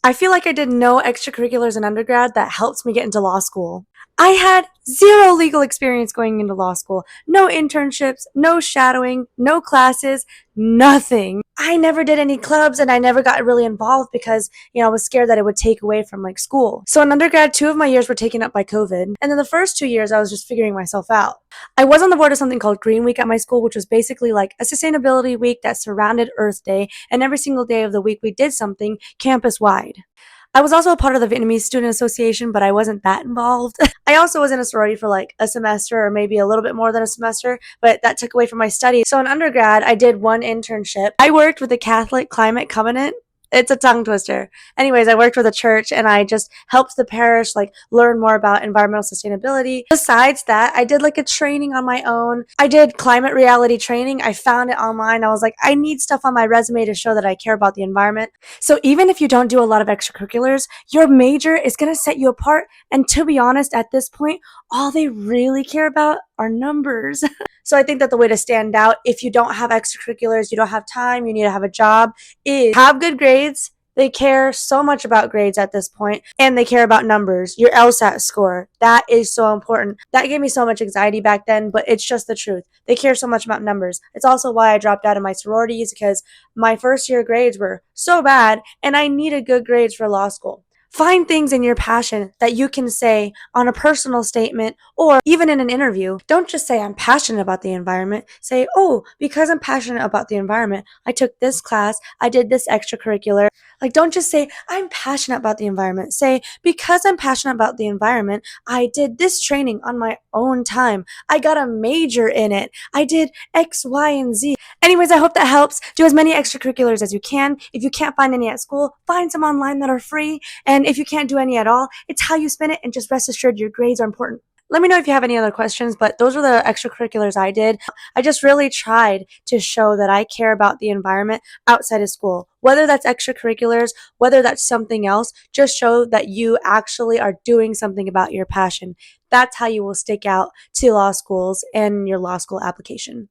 I feel like I did no extracurriculars in undergrad that helped me get into law school. I had zero legal experience going into law school. No internships, no shadowing, no classes, nothing. I never did any clubs and I never got really involved because, I was scared that it would take away from like school. So in undergrad, 2 of my years were taken up by COVID. And then the first 2 years, I was just figuring myself out. I was on the board of something called Green Week at my school, which was basically like a sustainability week that surrounded Earth Day. And every single day of the week, we did something campus wide. I was also a part of the Vietnamese Student Association, but I wasn't that involved. I also was in a sorority for like a semester or maybe a little bit more than a semester, but that took away from my studies. So in undergrad, I did one internship. I worked with the Catholic Climate Covenant. It's a tongue twister. Anyways, I worked with a church and I just helped the parish like learn more about environmental sustainability. Besides that, I did like a training on my own. I did climate reality training. I found it online. I was like, I need stuff on my resume to show that I care about the environment. So even if you don't do a lot of extracurriculars, your major is going to set you apart. And to be honest, at this point, all they really care about are numbers. So I think that the way to stand out, if you don't have extracurriculars, you don't have time, you need to have a job, is have good grades. They care so much about grades at this point, and they care about numbers, your LSAT score. That is so important. That gave me so much anxiety back then, but it's just the truth. They care so much about numbers. It's also why I dropped out of my sororities, because my first year grades were so bad, and I needed good grades for law school. Find things in your passion that you can say on a personal statement or even in an interview. Don't just say, I'm passionate about the environment. Say, oh, because I'm passionate about the environment, I took this class, I did this extracurricular. Like, don't just say, I'm passionate about the environment. Say, because I'm passionate about the environment, I did this training on my own time. I got a major in it. I did X, Y, and Z. Anyways, I hope that helps. Do as many extracurriculars as you can. If you can't find any at school, find some online that are free. And if you can't do any at all, it's how you spend it, and just rest assured your grades are important. Let me know if you have any other questions, but those are the extracurriculars I did. I just really tried to show that I care about the environment outside of school. Whether that's extracurriculars, whether that's something else, just show that you actually are doing something about your passion. That's how you will stick out to law schools and your law school application.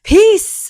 Peace!